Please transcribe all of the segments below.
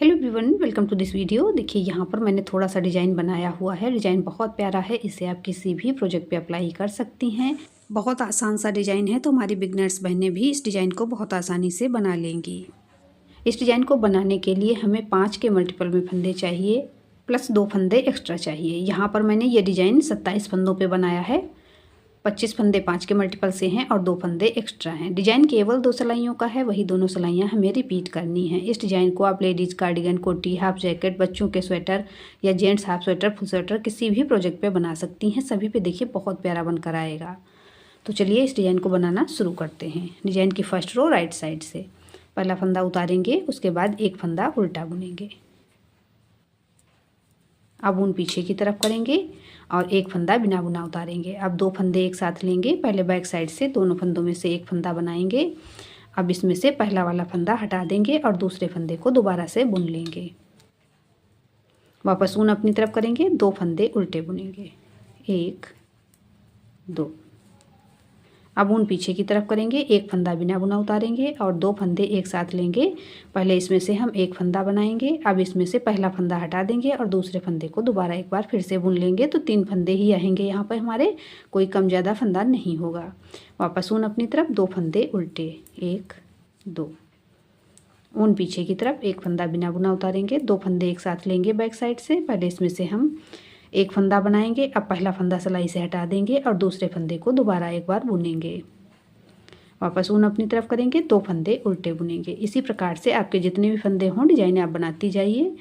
Hello everyone, welcome to this video. देखिए यहाँ पर मैंने थोड़ा सा डिज़ाइन बनाया हुआ है। डिज़ाइन बहुत प्यारा है, इसे आप किसी भी प्रोजेक्ट पे अप्लाई कर सकती हैं। बहुत आसान सा डिज़ाइन है, तो हमारी बिगनर्स बहनें भी इस डिज़ाइन को बहुत आसानी से बना लेंगी। इस डिज़ाइन को बनाने के लिए हमें 5 के मल्टीपल में फंदे चाहिए, प्लस 2 फंदे एक्स्ट्रा चाहिए। यहाँ पर मैंने ये डिज़ाइन 27 फंदों पर बनाया है। 25 फंदे 5 के मल्टीपल से हैं और 2 फंदे एक्स्ट्रा हैं। डिज़ाइन केवल 2 सिलाइयों का है, वही दोनों सिलाइयाँ हमें रिपीट करनी है। इस डिज़ाइन को आप लेडीज़ कार्डिगन, कोटी, हाफ जैकेट, बच्चों के स्वेटर या gents half sweater, full sweater किसी भी प्रोजेक्ट पे बना सकती हैं। सभी पे देखिए बहुत प्यारा बनकर आएगा। तो चलिए इस डिज़ाइन को बनाना शुरू करते हैं। डिज़ाइन की फर्स्ट रो राइट साइड से पहला फंदा उतारेंगे, उसके बाद एक फंदा उल्टा बुनेंगे। अब ऊन पीछे की तरफ करेंगे और एक फंदा बिना बुना उतारेंगे। अब 2 फंदे एक साथ लेंगे। पहले बैक साइड से दोनों फंदों में से एक फंदा बनाएंगे। अब इसमें से पहला वाला फंदा हटा देंगे और दूसरे फंदे को दोबारा से बुन लेंगे। वापस ऊन अपनी तरफ करेंगे, 2 फंदे उल्टे बुनेंगे, 1 2। अब ऊन पीछे की तरफ करेंगे, एक फंदा बिना बुना उतारेंगे और 2 फंदे एक साथ लेंगे। पहले इसमें से हम एक फंदा बनाएंगे। अब इसमें से पहला फंदा हटा देंगे और दूसरे फंदे को दोबारा एक बार फिर से बुन लेंगे। तो 3 फंदे ही आएंगे यहाँ पर हमारे, कोई कम ज़्यादा फंदा नहीं होगा। वापस ऊन अपनी तरफ, 2 फंदे उल्टे, 1 2। ऊन पीछे की तरफ, एक फंदा बिना बुना उतारेंगे, 2 फंदे एक साथ लेंगे बैक साइड से। पहले इसमें से हम एक फंदा बनाएंगे। अब पहला फंदा सिलाई से हटा देंगे और दूसरे फंदे को दोबारा एक बार बुनेंगे। वापस ऊन अपनी तरफ करेंगे, 2 फंदे उल्टे बुनेंगे। इसी प्रकार से आपके जितने भी फंदे हों डिजाइन आप बनाती जाइए।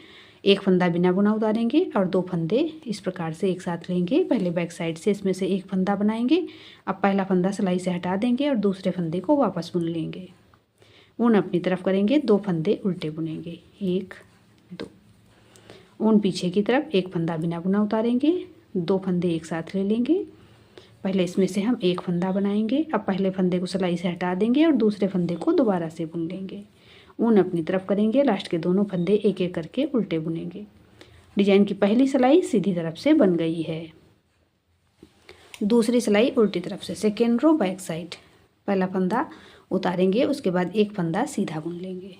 एक फंदा बिना बुना उतारेंगे और 2 फंदे इस प्रकार से एक साथ लेंगे। पहले बैक साइड से इसमें से एक फंदा बनाएंगे। अब पहला फंदा सिलाई से हटा देंगे और दूसरे फंदे को वापस बुन लेंगे। ऊन अपनी तरफ करेंगे, 2 फंदे उल्टे बुनेंगे, 1 2। ऊन पीछे की तरफ, एक फंदा बिना बुना उतारेंगे, 2 फंदे एक साथ ले लेंगे। पहले इसमें से हम एक फंदा बनाएंगे। अब पहले फंदे को सिलाई से हटा देंगे और दूसरे फंदे को दोबारा से बुन लेंगे। ऊन अपनी तरफ करेंगे, लास्ट के दोनों फंदे एक एक करके उल्टे बुनेंगे। डिजाइन की पहली सिलाई सीधी तरफ से बन गई है। दूसरी सिलाई उल्टी तरफ से, सेकेंड रो बैक साइड। पहला फंदा उतारेंगे, उसके बाद एक फंदा सीधा बुन लेंगे।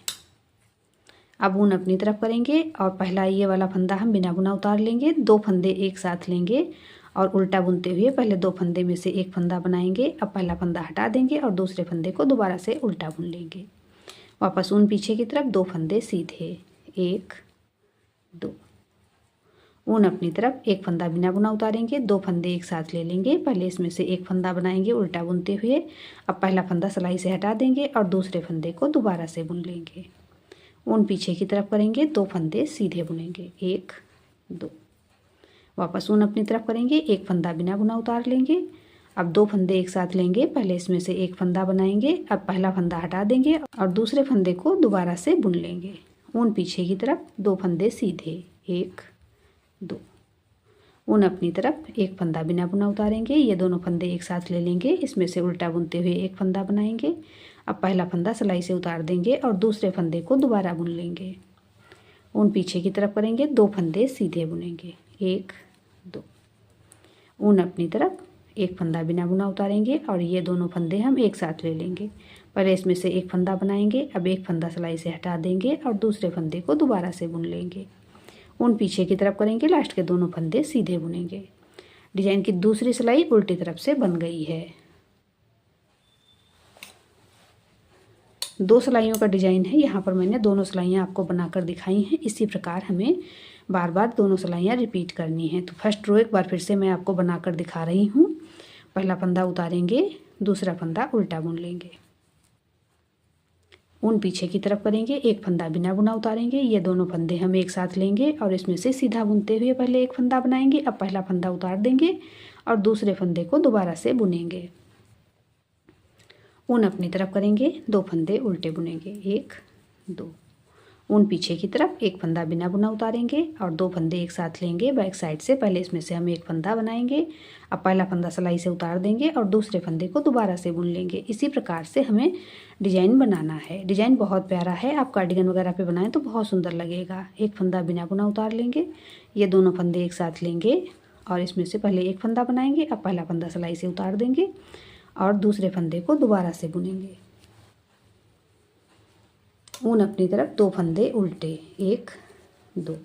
अब ऊन अपनी तरफ करेंगे और पहला ये वाला फंदा हम बिना बुना उतार लेंगे। 2 फंदे एक साथ लेंगे और उल्टा बुनते हुए पहले 2 फंदे में से एक फंदा बनाएंगे। अब पहला फंदा हटा देंगे और दूसरे फंदे को दोबारा से उल्टा बुन लेंगे। वापस ऊन पीछे की तरफ, 2 फंदे सीधे, 1 2। ऊन अपनी तरफ, एक फंदा बिना बुना उतारेंगे, 2 फंदे एक साथ ले लेंगे। पहले इसमें से एक फंदा बनाएंगे उल्टा बुनते हुए। अब पहला फंदा सिलाई से हटा देंगे और दूसरे फंदे को दोबारा से बुन लेंगे। ऊन पीछे की तरफ करेंगे, 2 फंदे सीधे बुनेंगे, 1 2। वापस ऊन अपनी तरफ करेंगे, एक फंदा बिना बुना उतार लेंगे। अब 2 फंदे एक साथ लेंगे। पहले इसमें से एक फंदा बनाएंगे। अब पहला फंदा हटा देंगे और दूसरे फंदे को दोबारा से बुन लेंगे। ऊन पीछे की तरफ, 2 फंदे सीधे, 1 2। ऊन अपनी तरफ, एक फंदा बिना बुना उतारेंगे। ये दोनों फंदे एक साथ ले लेंगे। इसमें से उल्टा बुनते हुए एक फंदा बनाएंगे। अब पहला फंदा सिलाई से उतार देंगे और दूसरे फंदे को दोबारा बुन लेंगे। ऊन पीछे की तरफ करेंगे, 2 फंदे सीधे बुनेंगे, 1 2। ऊन अपनी तरफ, एक फंदा बिना बुना उतारेंगे और ये दोनों फंदे हम एक साथ ले लेंगे। पहले इसमें से एक फंदा बनाएंगे। अब एक फंदा सिलाई से हटा देंगे और दूसरे फंदे को दोबारा से बुन लेंगे। ऊन पीछे की तरफ करेंगे, लास्ट के दोनों फंदे सीधे बुनेंगे। डिजाइन की दूसरी सिलाई उल्टी तरफ से बन गई है। 2 सिलाइयों का डिजाइन है। यहाँ पर मैंने दोनों सिलाइयाँ आपको बनाकर दिखाई हैं। इसी प्रकार हमें बार बार दोनों सिलाइयाँ रिपीट करनी है। तो फर्स्ट रो एक बार फिर से मैं आपको बनाकर दिखा रही हूँ। पहला फंदा उतारेंगे, दूसरा फंदा उल्टा बुन लेंगे। ऊन पीछे की तरफ करेंगे, एक फंदा बिना बुना उतारेंगे। ये दोनों फंदे हम एक साथ लेंगे और इसमें से सीधा बुनते हुए पहले एक फंदा बनाएंगे। अब पहला फंदा उतार देंगे और दूसरे फंदे को दोबारा से बुनेंगे। ऊन अपनी तरफ करेंगे, 2 फंदे उल्टे बुनेंगे, 1 2। ऊन पीछे की तरफ, एक फंदा बिना बुना उतारेंगे और 2 फंदे एक साथ लेंगे बैक साइड से। पहले इसमें से हम एक फंदा बनाएंगे। अब पहला फंदा सिलाई से उतार देंगे और दूसरे फंदे को दोबारा से बुन लेंगे। इसी प्रकार से हमें डिजाइन बनाना है। डिजाइन बहुत प्यारा है, आप कार्डिगन वगैरह पे बनाएं तो बहुत सुंदर लगेगा। एक फंदा बिना बुना उतार लेंगे, ये दोनों फंदे एक साथ लेंगे और इसमें से पहले एक फंदा बनाएंगे। अब पहला फंदा सिलाई से उतार देंगे और दूसरे फंदे को दोबारा से बुनेंगे। ऊन अपनी तरफ 2 फंदे उल्टे, 1 2।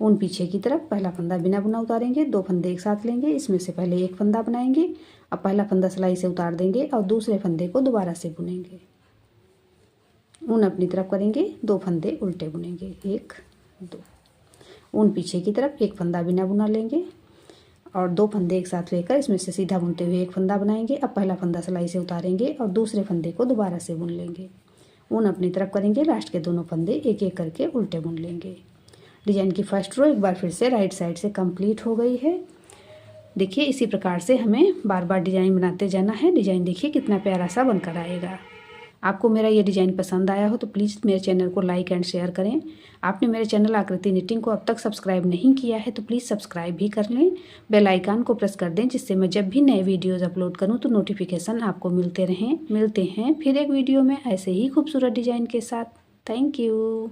ऊन पीछे की तरफ पहला फंदा बिना बुना उतारेंगे, 2 फंदे एक साथ लेंगे, इसमें से पहले एक फंदा बनाएंगे। अब पहला फंदा सिलाई से उतार देंगे और दूसरे फंदे को दोबारा से बुनेंगे। ऊन अपनी तरफ करेंगे, 2 फंदे उल्टे बुनेंगे, 1 2। ऊन पीछे की तरफ एक फंदा बिना बुना लेंगे और 2 फंदे एक साथ लेकर इसमें से सीधा बुनते हुए एक फंदा बनाएंगे। अब पहला फंदा सिलाई से उतारेंगे और दूसरे फंदे को दोबारा से बुन लेंगे। ऊन अपनी तरफ करेंगे, लास्ट के दोनों फंदे एक एक करके उल्टे बुन लेंगे। डिजाइन की फर्स्ट रो एक बार फिर से राइट साइड से कंप्लीट हो गई है। देखिए इसी प्रकार से हमें बार बार डिजाइन बनाते जाना है। डिजाइन देखिए कितना प्यारा सा बनकर आएगा। आपको मेरा ये डिज़ाइन पसंद आया हो तो प्लीज़ मेरे चैनल को लाइक एंड शेयर करें। आपने मेरे चैनल आकृति निटिंग को अब तक सब्सक्राइब नहीं किया है तो प्लीज़ सब्सक्राइब भी कर लें। बेल आइकन को प्रेस कर दें जिससे मैं जब भी नए वीडियोज़ अपलोड करूं तो नोटिफिकेशन आपको मिलते रहें। मिलते हैं फिर एक वीडियो में ऐसे ही खूबसूरत डिज़ाइन के साथ। Thank you.